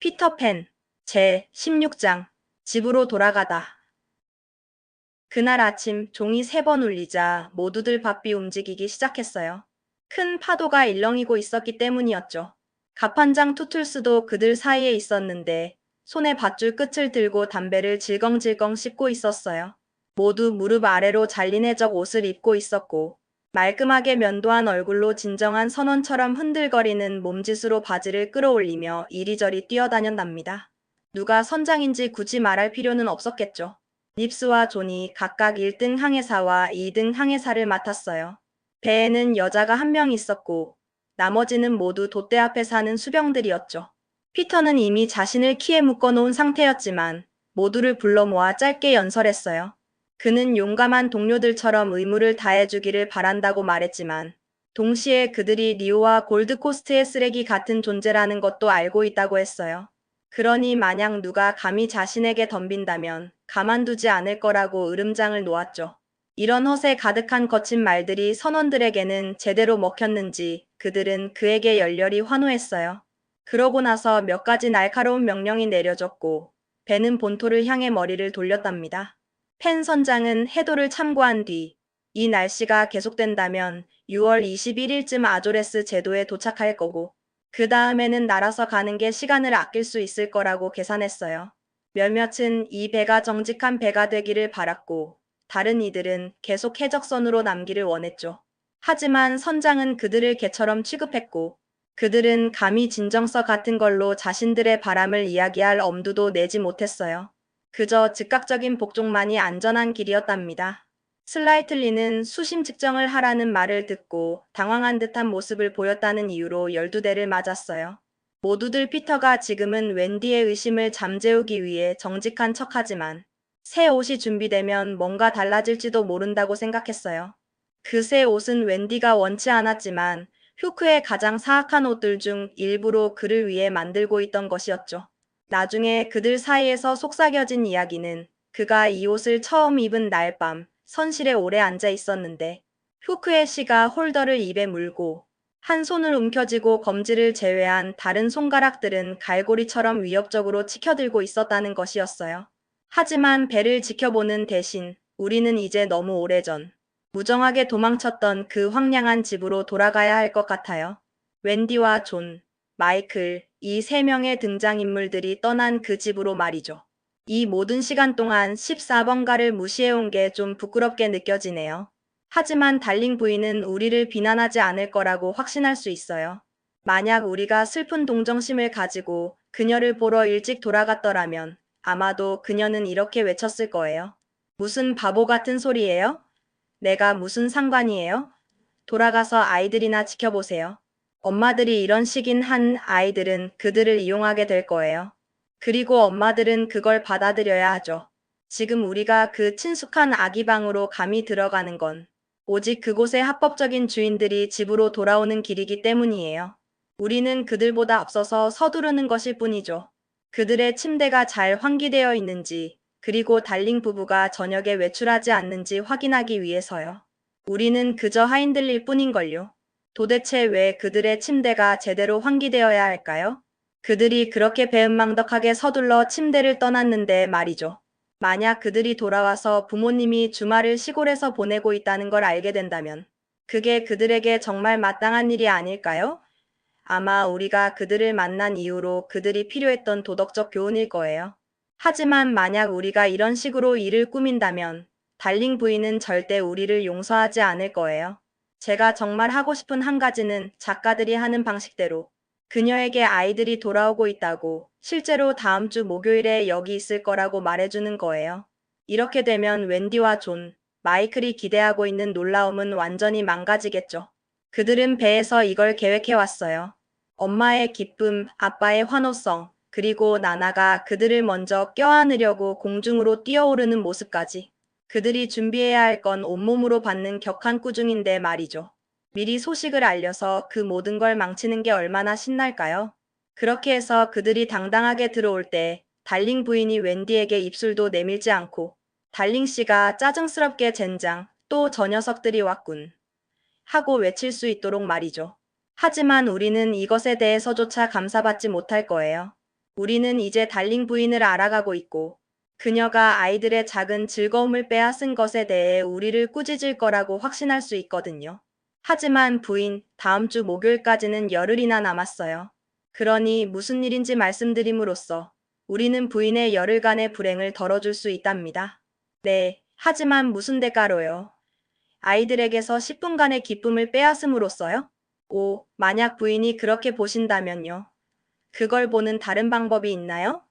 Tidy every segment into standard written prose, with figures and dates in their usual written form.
피터팬 제 16장 집으로 돌아가다. 그날 아침 종이 3번 울리자 모두들 바삐 움직이기 시작했어요. 큰 파도가 일렁이고 있었기 때문이었죠. 갑판장 투툴스도 그들 사이에 있었는데 손에 밧줄 끝을 들고 담배를 질겅질겅 씹고 있었어요. 모두 무릎 아래로 잘린 해적 옷을 입고 있었고 말끔하게 면도한 얼굴로 진정한 선원처럼 흔들거리는 몸짓으로 바지를 끌어올리며 이리저리 뛰어다녔답니다. 누가 선장인지 굳이 말할 필요는 없었겠죠. 닙스와 존이 각각 1등 항해사와 2등 항해사를 맡았어요. 배에는 여자가 1명 있었고 나머지는 모두 돛대 앞에 사는 수병들이었죠. 피터는 이미 자신을 키에 묶어놓은 상태였지만 모두를 불러 모아 짧게 연설했어요. 그는 용감한 동료들처럼 의무를 다해주기를 바란다고 말했지만 동시에 그들이 리오와 골드코스트의 쓰레기 같은 존재라는 것도 알고 있다고 했어요. 그러니 만약 누가 감히 자신에게 덤빈다면 가만두지 않을 거라고 으름장을 놓았죠. 이런 허세 가득한 거친 말들이 선원들에게는 제대로 먹혔는지 그들은 그에게 열렬히 환호했어요. 그러고 나서 몇 가지 날카로운 명령이 내려졌고 배는 본토를 향해 머리를 돌렸답니다. 펜 선장은 해도를 참고한 뒤 이 날씨가 계속된다면 6월 21일쯤 아조레스 제도에 도착할 거고 그 다음에는 날아서 가는 게 시간을 아낄 수 있을 거라고 계산했어요. 몇몇은 이 배가 정직한 배가 되기를 바랐고 다른 이들은 계속 해적선으로 남기를 원했죠. 하지만 선장은 그들을 개처럼 취급했고 그들은 감히 진정서 같은 걸로 자신들의 바람을 이야기할 엄두도 내지 못했어요. 그저 즉각적인 복종만이 안전한 길이었답니다. 슬라이틀리는 수심 측정을 하라는 말을 듣고 당황한 듯한 모습을 보였다는 이유로 12대를 맞았어요. 모두들 피터가 지금은 웬디의 의심을 잠재우기 위해 정직한 척하지만 새 옷이 준비되면 뭔가 달라질지도 모른다고 생각했어요. 그 새 옷은 웬디가 원치 않았지만 휴크의 가장 사악한 옷들 중 일부로 그를 위해 만들고 있던 것이었죠. 나중에 그들 사이에서 속삭여진 이야기는 그가 이 옷을 처음 입은 날 밤 선실에 오래 앉아 있었는데 후크의 씨가 홀더를 입에 물고 한 손을 움켜쥐고 검지를 제외한 다른 손가락들은 갈고리처럼 위협적으로 치켜들고 있었다는 것이었어요. 하지만 배를 지켜보는 대신 우리는 이제 너무 오래전 무정하게 도망쳤던 그 황량한 집으로 돌아가야 할 것 같아요. 웬디와 존, 마이클, 이 3명의 등장인물들이 떠난 그 집으로 말이죠. 이 모든 시간 동안 14번가를 무시해온 게 좀 부끄럽게 느껴지네요. 하지만 달링 부인은 우리를 비난하지 않을 거라고 확신할 수 있어요. 만약 우리가 슬픈 동정심을 가지고 그녀를 보러 일찍 돌아갔더라면 아마도 그녀는 이렇게 외쳤을 거예요. 무슨 바보 같은 소리예요? 내가 무슨 상관이에요? 돌아가서 아이들이나 지켜보세요. 엄마들이 이런 식인 한 아이들은 그들을 이용하게 될 거예요. 그리고 엄마들은 그걸 받아들여야 하죠. 지금 우리가 그 친숙한 아기 방으로 감히 들어가는 건 오직 그곳의 합법적인 주인들이 집으로 돌아오는 길이기 때문이에요. 우리는 그들보다 앞서서 서두르는 것일 뿐이죠. 그들의 침대가 잘 환기되어 있는지 그리고 달링 부부가 저녁에 외출하지 않는지 확인하기 위해서요. 우리는 그저 하인들일 뿐인걸요. 도대체 왜 그들의 침대가 제대로 환기되어야 할까요? 그들이 그렇게 배은망덕하게 서둘러 침대를 떠났는데 말이죠. 만약 그들이 돌아와서 부모님이 주말을 시골에서 보내고 있다는 걸 알게 된다면 그게 그들에게 정말 마땅한 일이 아닐까요? 아마 우리가 그들을 만난 이후로 그들이 필요했던 도덕적 교훈일 거예요. 하지만 만약 우리가 이런 식으로 일을 꾸민다면 달링 부인은 절대 우리를 용서하지 않을 거예요. 제가 정말 하고 싶은 한 가지는 작가들이 하는 방식대로 그녀에게 아이들이 돌아오고 있다고 실제로 다음 주 목요일에 여기 있을 거라고 말해주는 거예요. 이렇게 되면 웬디와 존, 마이클이 기대하고 있는 놀라움은 완전히 망가지겠죠. 그들은 배에서 이걸 계획해왔어요. 엄마의 기쁨, 아빠의 환호성, 그리고 나나가 그들을 먼저 껴안으려고 공중으로 뛰어오르는 모습까지. 그들이 준비해야 할 건 온몸으로 받는 격한 꾸중인데 말이죠. 미리 소식을 알려서 그 모든 걸 망치는 게 얼마나 신날까요? 그렇게 해서 그들이 당당하게 들어올 때 달링 부인이 웬디에게 입술도 내밀지 않고 달링 씨가 짜증스럽게 젠장, 또 저 녀석들이 왔군 하고 외칠 수 있도록 말이죠. 하지만 우리는 이것에 대해서조차 감사받지 못할 거예요. 우리는 이제 달링 부인을 알아가고 있고 그녀가 아이들의 작은 즐거움을 빼앗은 것에 대해 우리를 꾸짖을 거라고 확신할 수 있거든요. 하지만 부인, 다음 주 목요일까지는 열흘이나 남았어요. 그러니 무슨 일인지 말씀드림으로써 우리는 부인의 열흘간의 불행을 덜어줄 수 있답니다. 네, 하지만 무슨 대가로요? 아이들에게서 10분간의 기쁨을 빼앗음으로써요? 오, 만약 부인이 그렇게 보신다면요. 그걸 보는 다른 방법이 있나요?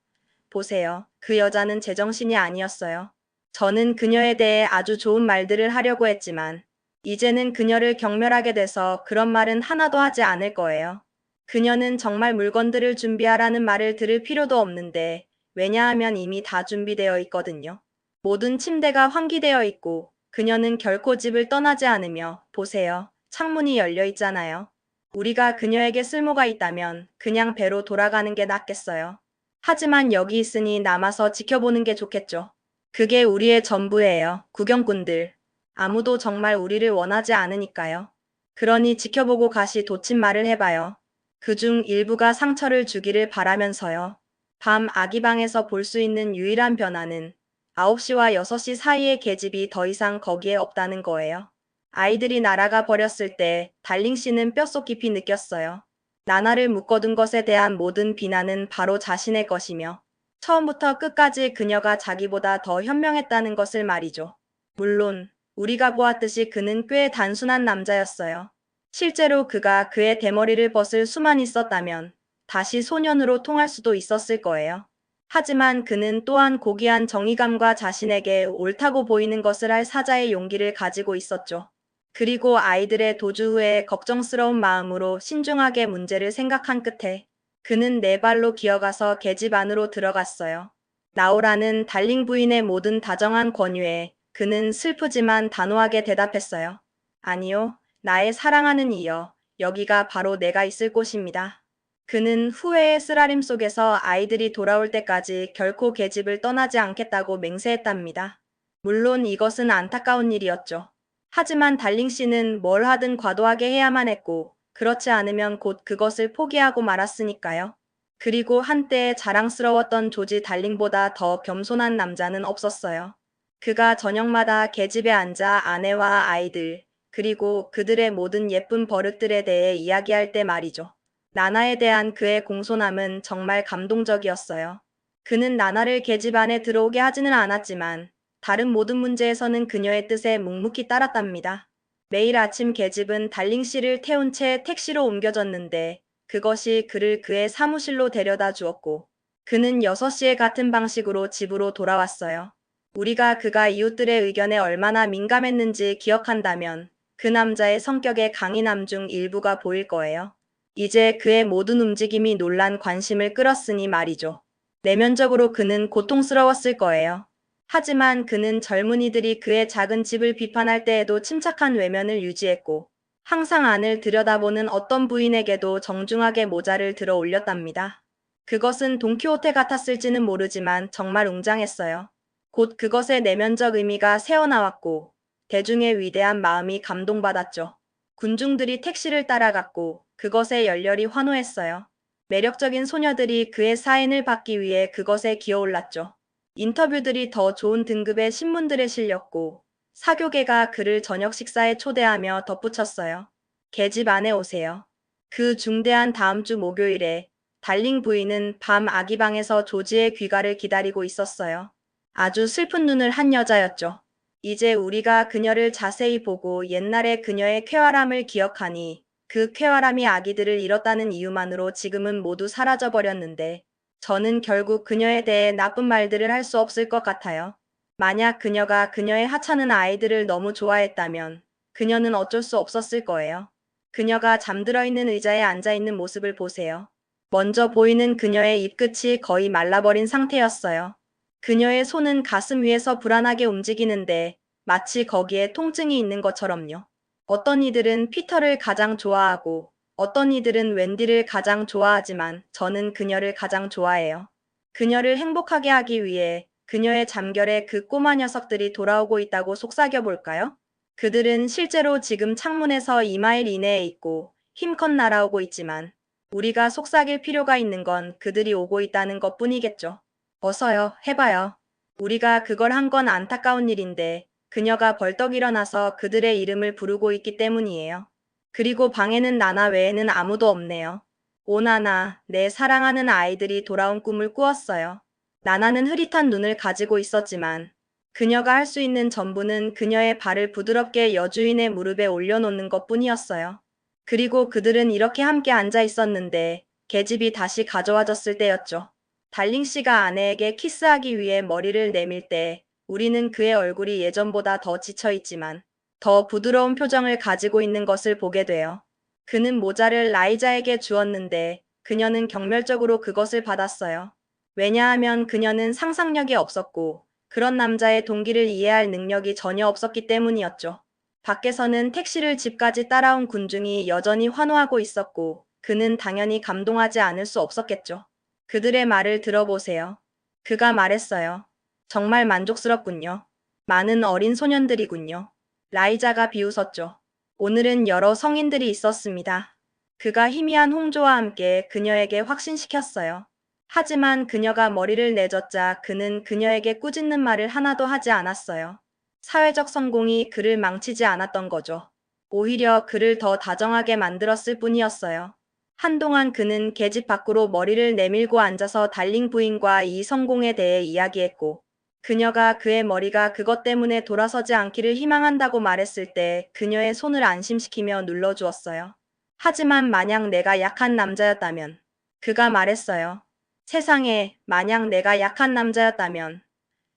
보세요. 그 여자는 제정신이 아니었어요. 저는 그녀에 대해 아주 좋은 말들을 하려고 했지만, 이제는 그녀를 경멸하게 돼서 그런 말은 하나도 하지 않을 거예요. 그녀는 정말 물건들을 준비하라는 말을 들을 필요도 없는데, 왜냐하면 이미 다 준비되어 있거든요. 모든 침대가 환기되어 있고, 그녀는 결코 집을 떠나지 않으며, 보세요. 창문이 열려 있잖아요. 우리가 그녀에게 쓸모가 있다면 그냥 배로 돌아가는 게 낫겠어요. 하지만 여기 있으니 남아서 지켜보는 게 좋겠죠. 그게 우리의 전부예요, 구경꾼들. 아무도 정말 우리를 원하지 않으니까요. 그러니 지켜보고 가시 도친 말을 해봐요. 그중 일부가 상처를 주기를 바라면서요. 밤 아기방에서 볼 수 있는 유일한 변화는 9시와 6시 사이의 계집이 더 이상 거기에 없다는 거예요. 아이들이 날아가 버렸을 때 달링 씨는 뼛속 깊이 느꼈어요. 나나를 묶어둔 것에 대한 모든 비난은 바로 자신의 것이며 처음부터 끝까지 그녀가 자기보다 더 현명했다는 것을 말이죠. 물론 우리가 보았듯이 그는 꽤 단순한 남자였어요. 실제로 그가 그의 대머리를 벗을 수만 있었다면 다시 소년으로 통할 수도 있었을 거예요. 하지만 그는 또한 고귀한 정의감과 자신에게 옳다고 보이는 것을 할 사자의 용기를 가지고 있었죠. 그리고 아이들의 도주 후에 걱정스러운 마음으로 신중하게 문제를 생각한 끝에 그는 네 발로 기어가서 계집 안으로 들어갔어요. 나오라는 달링 부인의 모든 다정한 권유에 그는 슬프지만 단호하게 대답했어요. 아니요, 나의 사랑하는 이여, 여기가 바로 내가 있을 곳입니다. 그는 후회의 쓰라림 속에서 아이들이 돌아올 때까지 결코 계집을 떠나지 않겠다고 맹세했답니다. 물론 이것은 안타까운 일이었죠. 하지만 달링 씨는 뭘 하든 과도하게 해야만 했고, 그렇지 않으면 곧 그것을 포기하고 말았으니까요. 그리고 한때 자랑스러웠던 조지 달링보다 더 겸손한 남자는 없었어요. 그가 저녁마다 계집에 앉아 아내와 아이들, 그리고 그들의 모든 예쁜 버릇들에 대해 이야기할 때 말이죠. 나나에 대한 그의 공손함은 정말 감동적이었어요. 그는 나나를 계집 안에 들어오게 하지는 않았지만 다른 모든 문제에서는 그녀의 뜻에 묵묵히 따랐답니다. 매일 아침 계집은 달링 씨를 태운 채 택시로 옮겨졌는데 그것이 그를 그의 사무실로 데려다 주었고 그는 6시에 같은 방식으로 집으로 돌아왔어요. 우리가 그가 이웃들의 의견에 얼마나 민감했는지 기억한다면 그 남자의 성격에 강인함 중 일부가 보일 거예요. 이제 그의 모든 움직임이 놀란 관심을 끌었으니 말이죠. 내면적으로 그는 고통스러웠을 거예요. 하지만 그는 젊은이들이 그의 작은 집을 비판할 때에도 침착한 외면을 유지했고 항상 안을 들여다보는 어떤 부인에게도 정중하게 모자를 들어 올렸답니다. 그것은 돈키호테 같았을지는 모르지만 정말 웅장했어요. 곧 그것의 내면적 의미가 새어나왔고 대중의 위대한 마음이 감동받았죠. 군중들이 택시를 따라갔고 그것에 열렬히 환호했어요. 매력적인 소녀들이 그의 사인을 받기 위해 그것에 기어올랐죠. 인터뷰들이 더 좋은 등급의 신문들에 실렸고 사교계가 그를 저녁 식사에 초대하며 덧붙였어요. 계집 안에 오세요. 그 중대한 다음 주 목요일에 달링 부인은 밤 아기방에서 조지의 귀가를 기다리고 있었어요. 아주 슬픈 눈을 한 여자였죠. 이제 우리가 그녀를 자세히 보고 옛날의 그녀의 쾌활함을 기억하니 그 쾌활함이 아기들을 잃었다는 이유만으로 지금은 모두 사라져버렸는데 저는 결국 그녀에 대해 나쁜 말들을 할 수 없을 것 같아요. 만약 그녀가 그녀의 하찮은 아이들을 너무 좋아했다면 그녀는 어쩔 수 없었을 거예요. 그녀가 잠들어 있는 의자에 앉아 있는 모습을 보세요. 먼저 보이는 그녀의 입끝이 거의 말라버린 상태였어요. 그녀의 손은 가슴 위에서 불안하게 움직이는데 마치 거기에 통증이 있는 것처럼요. 어떤 이들은 피터를 가장 좋아하고 어떤 이들은 웬디를 가장 좋아하지만 저는 그녀를 가장 좋아해요. 그녀를 행복하게 하기 위해 그녀의 잠결에 그 꼬마 녀석들이 돌아오고 있다고 속삭여 볼까요? 그들은 실제로 지금 창문에서 2마일 이내에 있고 힘껏 날아오고 있지만 우리가 속삭일 필요가 있는 건 그들이 오고 있다는 것 뿐이겠죠. 어서요, 해봐요. 우리가 그걸 한 건 안타까운 일인데 그녀가 벌떡 일어나서 그들의 이름을 부르고 있기 때문이에요. 그리고 방에는 나나 외에는 아무도 없네요. 오 나나, 내 사랑하는 아이들이 돌아온 꿈을 꾸었어요. 나나는 흐릿한 눈을 가지고 있었지만 그녀가 할 수 있는 전부는 그녀의 발을 부드럽게 여주인의 무릎에 올려놓는 것 뿐이었어요. 그리고 그들은 이렇게 함께 앉아 있었는데 계집이 다시 가져와졌을 때였죠. 달링 씨가 아내에게 키스하기 위해 머리를 내밀 때 우리는 그의 얼굴이 예전보다 더 지쳐있지만 더 부드러운 표정을 가지고 있는 것을 보게 돼요. 그는 모자를 라이자에게 주었는데 그녀는 경멸적으로 그것을 받았어요. 왜냐하면 그녀는 상상력이 없었고 그런 남자의 동기를 이해할 능력이 전혀 없었기 때문이었죠. 밖에서는 택시를 집까지 따라온 군중이 여전히 환호하고 있었고 그는 당연히 감동하지 않을 수 없었겠죠. 그들의 말을 들어보세요. 그가 말했어요. 정말 만족스럽군요. 많은 어린 소년들이군요. 라이자가 비웃었죠. 오늘은 여러 성인들이 있었습니다. 그가 희미한 홍조와 함께 그녀에게 확신시켰어요. 하지만 그녀가 머리를 내젓자 그는 그녀에게 꾸짖는 말을 하나도 하지 않았어요. 사회적 성공이 그를 망치지 않았던 거죠. 오히려 그를 더 다정하게 만들었을 뿐이었어요. 한동안 그는 계집 밖으로 머리를 내밀고 앉아서 달링 부인과 이 성공에 대해 이야기했고, 그녀가 그의 머리가 그것 때문에 돌아서지 않기를 희망한다고 말했을 때 그녀의 손을 안심시키며 눌러주었어요. 하지만 만약 내가 약한 남자였다면, 그가 말했어요. 세상에, 만약 내가 약한 남자였다면,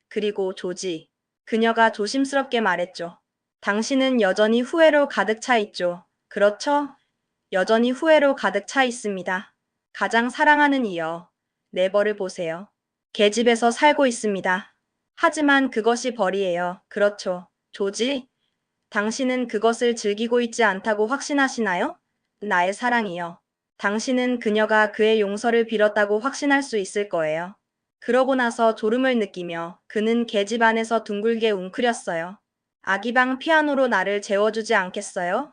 그리고 조지. 그녀가 조심스럽게 말했죠. 당신은 여전히 후회로 가득 차 있죠. 그렇죠? 여전히 후회로 가득 차 있습니다. 가장 사랑하는 이여. 네버를 보세요. 계집에서 살고 있습니다. 하지만 그것이 벌이에요. 그렇죠. 조지? 당신은 그것을 즐기고 있지 않다고 확신하시나요? 나의 사랑이여. 당신은 그녀가 그의 용서를 빌었다고 확신할 수 있을 거예요. 그러고 나서 졸음을 느끼며 그는 계집 안에서 둥글게 웅크렸어요. 아기방 피아노로 나를 재워주지 않겠어요?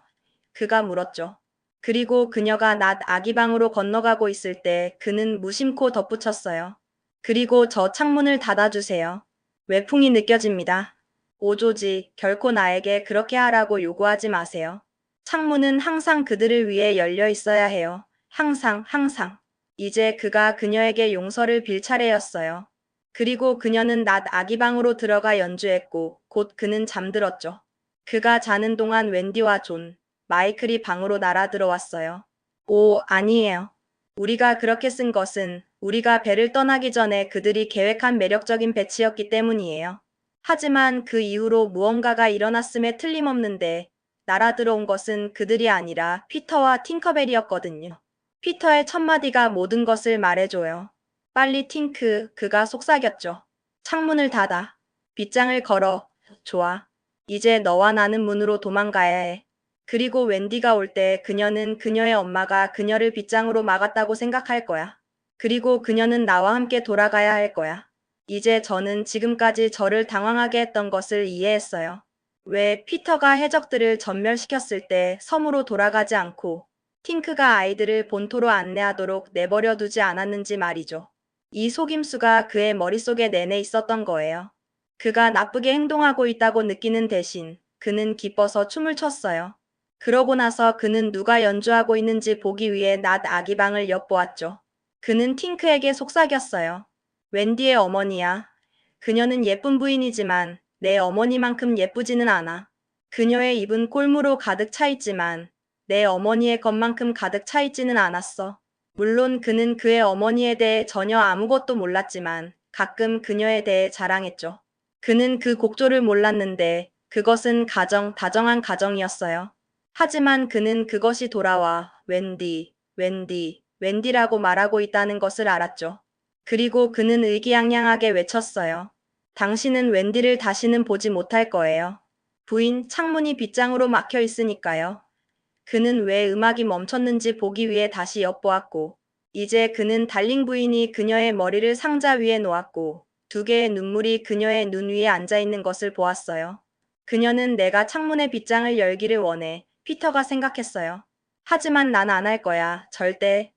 그가 물었죠. 그리고 그녀가 낮 아기방으로 건너가고 있을 때 그는 무심코 덧붙였어요. 그리고 저 창문을 닫아주세요. 외풍이 느껴집니다. 오조지, 결코 나에게 그렇게 하라고 요구하지 마세요. 창문은 항상 그들을 위해 열려 있어야 해요. 항상, 항상. 이제 그가 그녀에게 용서를 빌 차례였어요. 그리고 그녀는 낮 아기방으로 들어가 연주했고 곧 그는 잠들었죠. 그가 자는 동안 웬디와 존, 마이클이 방으로 날아 들어왔어요. 오, 아니에요. 우리가 그렇게 쓴 것은 우리가 배를 떠나기 전에 그들이 계획한 매력적인 배치였기 때문이에요. 하지만 그 이후로 무언가가 일어났음에 틀림없는데 날아 들어온 것은 그들이 아니라 피터와 팅커벨이었거든요. 피터의 첫마디가 모든 것을 말해줘요. 빨리 팅크, 그가 속삭였죠. 창문을 닫아. 빗장을 걸어. 좋아. 이제 너와 나는 문으로 도망가야 해. 그리고 웬디가 올 때 그녀는 그녀의 엄마가 그녀를 빗장으로 막았다고 생각할 거야. 그리고 그녀는 나와 함께 돌아가야 할 거야. 이제 저는 지금까지 저를 당황하게 했던 것을 이해했어요. 왜 피터가 해적들을 전멸시켰을 때 섬으로 돌아가지 않고 팅크가 아이들을 본토로 안내하도록 내버려 두지 않았는지 말이죠. 이 속임수가 그의 머릿속에 내내 있었던 거예요. 그가 나쁘게 행동하고 있다고 느끼는 대신 그는 기뻐서 춤을 췄어요. 그러고 나서 그는 누가 연주하고 있는지 보기 위해 낮 아기방을 엿보았죠. 그는 팅크에게 속삭였어요. 웬디의 어머니야. 그녀는 예쁜 부인이지만 내 어머니만큼 예쁘지는 않아. 그녀의 입은 꼴무로 가득 차 있지만 내 어머니의 것만큼 가득 차 있지는 않았어. 물론 그는 그의 어머니에 대해 전혀 아무것도 몰랐지만 가끔 그녀에 대해 자랑했죠. 그는 그 곡조를 몰랐는데 그것은 다정한 가정이었어요. 하지만 그는 그것이 돌아와 웬디, 웬디, 웬디라고 말하고 있다는 것을 알았죠. 그리고 그는 의기양양하게 외쳤어요. 당신은 웬디를 다시는 보지 못할 거예요. 부인, 창문이 빗장으로 막혀 있으니까요. 그는 왜 음악이 멈췄는지 보기 위해 다시 엿보았고, 이제 그는 달링 부인이 그녀의 머리를 상자 위에 놓았고, 두 개의 눈물이 그녀의 눈 위에 앉아 있는 것을 보았어요. 그녀는 내가 창문의 빗장을 열기를 원해, 피터가 생각했어요. 하지만 난 안 할 거야, 절대.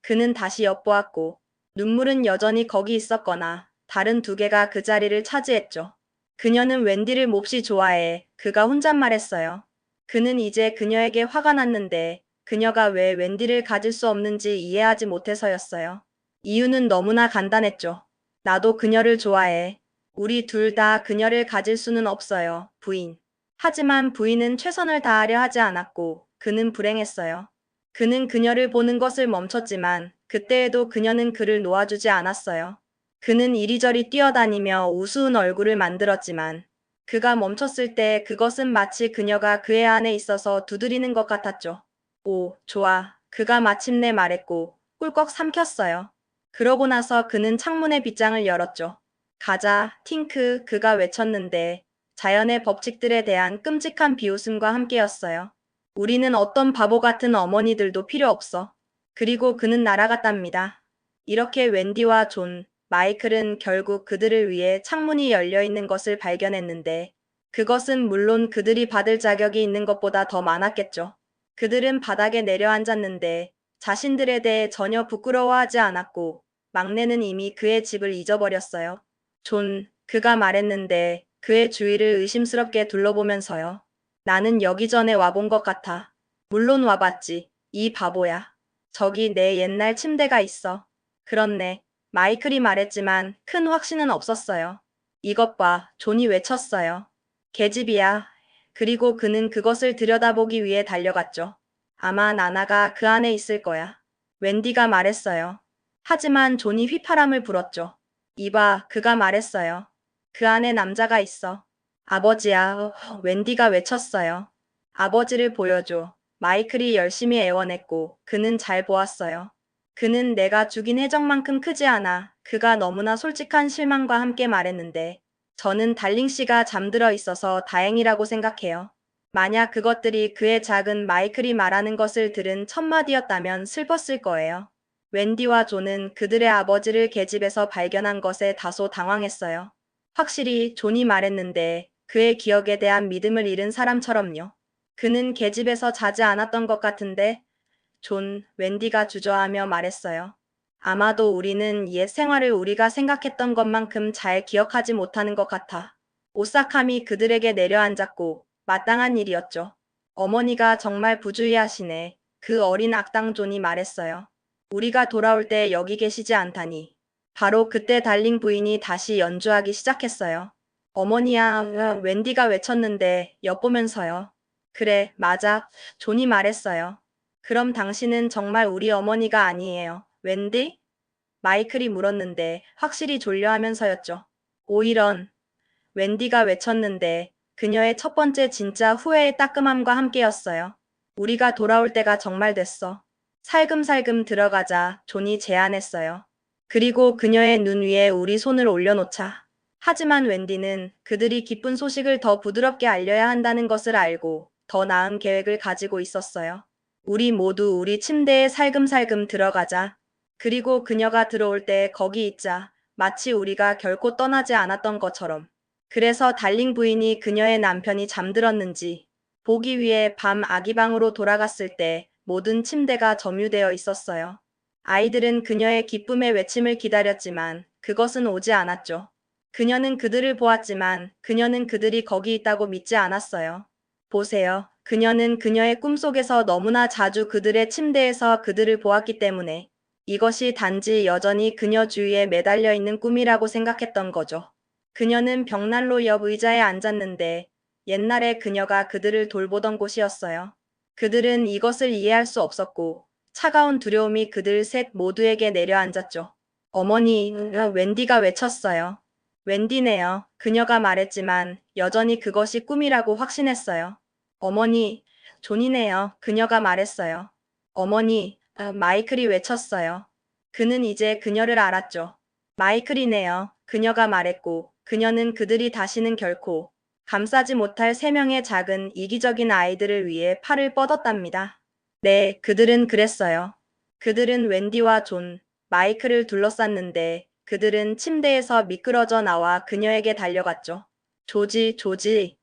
그는 다시 엿보았고 눈물은 여전히 거기 있었거나 다른 두 개가 그 자리를 차지했죠. 그녀는 웬디를 몹시 좋아해. 그가 혼잣말했어요. 그는 이제 그녀에게 화가 났는데 그녀가 왜 웬디를 가질 수 없는지 이해하지 못해서였어요. 이유는 너무나 간단했죠. 나도 그녀를 좋아해. 우리 둘 다 그녀를 가질 수는 없어요, 부인. 하지만 부인은 최선을 다하려 하지 않았고 그는 불행했어요. 그는 그녀를 보는 것을 멈췄지만 그때에도 그녀는 그를 놓아주지 않았어요. 그는 이리저리 뛰어다니며 우스운 얼굴을 만들었지만 그가 멈췄을 때 그것은 마치 그녀가 그의 안에 있어서 두드리는 것 같았죠. 오, 좋아. 그가 마침내 말했고 꿀꺽 삼켰어요. 그러고 나서 그는 창문의 빗장을 열었죠. 가자, 팅크, 그가 외쳤는데 자연의 법칙들에 대한 끔찍한 비웃음과 함께였어요. 우리는 어떤 바보 같은 어머니들도 필요 없어. 그리고 그는 날아갔답니다. 이렇게 웬디와 존, 마이클은 결국 그들을 위해 창문이 열려 있는 것을 발견했는데 그것은 물론 그들이 받을 자격이 있는 것보다 더 많았겠죠. 그들은 바닥에 내려앉았는데 자신들에 대해 전혀 부끄러워하지 않았고 막내는 이미 그의 집을 잊어버렸어요. 존, 그가 말했는데 그의 주위를 의심스럽게 둘러보면서요. 나는 여기 전에 와본 것 같아. 물론 와봤지. 이 바보야. 저기 내 옛날 침대가 있어. 그렇네. 마이클이 말했지만 큰 확신은 없었어요. 이것 봐, 존이 외쳤어요. 계집이야. 그리고 그는 그것을 들여다보기 위해 달려갔죠. 아마 나나가 그 안에 있을 거야. 웬디가 말했어요. 하지만 존이 휘파람을 불었죠. 이봐, 그가 말했어요. 그 안에 남자가 있어. 아버지야, 웬디가 외쳤어요. 아버지를 보여줘. 마이클이 열심히 애원했고 그는 잘 보았어요. 그는 내가 죽인 해적만큼 크지 않아. 그가 너무나 솔직한 실망과 함께 말했는데 저는 달링 씨가 잠들어 있어서 다행이라고 생각해요. 만약 그것들이 그의 작은 마이클이 말하는 것을 들은 첫마디였다면 슬펐을 거예요. 웬디와 존은 그들의 아버지를 계집에서 발견한 것에 다소 당황했어요. 확실히 존이 말했는데 그의 기억에 대한 믿음을 잃은 사람처럼요. 그는 계집에서 자지 않았던 것 같은데 존, 웬디가 주저하며 말했어요. 아마도 우리는 옛 생활을 우리가 생각했던 것만큼 잘 기억하지 못하는 것 같아. 오싹함이 그들에게 내려앉았고 마땅한 일이었죠. 어머니가 정말 부주의하시네. 그 어린 악당 존이 말했어요. 우리가 돌아올 때 여기 계시지 않다니. 바로 그때 달링 부인이 다시 연주하기 시작했어요. 어머니야, 웬디가 외쳤는데 엿보면서요. 그래, 맞아. 존이 말했어요. 그럼 당신은 정말 우리 어머니가 아니에요. 웬디? 마이클이 물었는데 확실히 졸려하면서였죠. 오 이런. 웬디가 외쳤는데 그녀의 첫 번째 진짜 후회의 따끔함과 함께였어요. 우리가 돌아올 때가 정말 됐어. 살금살금 들어가자 존이 제안했어요. 그리고 그녀의 눈 위에 우리 손을 올려놓자. 하지만 웬디는 그들이 기쁜 소식을 더 부드럽게 알려야 한다는 것을 알고 더 나은 계획을 가지고 있었어요. 우리 모두 우리 침대에 살금살금 들어가자. 그리고 그녀가 들어올 때 거기 있자. 마치 우리가 결코 떠나지 않았던 것처럼. 그래서 달링 부인이 그녀의 남편이 잠들었는지 보기 위해 밤 아기방으로 돌아갔을 때 모든 침대가 점유되어 있었어요. 아이들은 그녀의 기쁨의 외침을 기다렸지만 그것은 오지 않았죠. 그녀는 그들을 보았지만 그녀는 그들이 거기 있다고 믿지 않았어요. 보세요. 그녀는 그녀의 꿈속에서 너무나 자주 그들의 침대에서 그들을 보았기 때문에 이것이 단지 여전히 그녀 주위에 매달려 있는 꿈이라고 생각했던 거죠. 그녀는 벽난로 옆 의자에 앉았는데 옛날에 그녀가 그들을 돌보던 곳이었어요. 그들은 이것을 이해할 수 없었고 차가운 두려움이 그들 셋 모두에게 내려앉았죠. 어머니, 웬디가 외쳤어요. 웬디네요. 그녀가 말했지만 여전히 그것이 꿈이라고 확신했어요. 어머니, 존이네요. 그녀가 말했어요. 어머니, 마이클이 외쳤어요. 그는 이제 그녀를 알았죠. 마이클이네요. 그녀가 말했고 그녀는 그들이 다시는 결코 감싸지 못할 세 명의 작은 이기적인 아이들을 위해 팔을 뻗었답니다. 네, 그들은 그랬어요. 그들은 웬디와 존, 마이클을 둘러쌌는데 그들은 침대에서 미끄러져 나와 그녀에게 달려갔죠. 조지, 조지.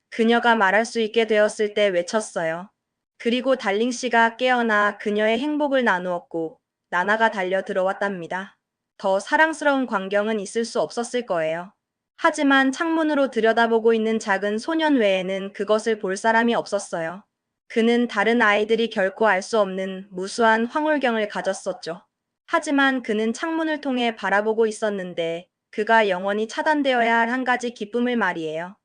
그녀가 말할 수 있게 되었을 때 외쳤어요. 그리고 달링 씨가 깨어나 그녀의 행복을 나누었고 나나가 달려 들어왔답니다. 더 사랑스러운 광경은 있을 수 없었을 거예요. 하지만 창문으로 들여다보고 있는 작은 소년 외에는 그것을 볼 사람이 없었어요. 그는 다른 아이들이 결코 알 수 없는 무수한 황홀경을 가졌었죠. 하지만 그는 창문을 통해 바라보고 있었는데 그가 영원히 차단되어야 할 한 가지 기쁨을 말이에요.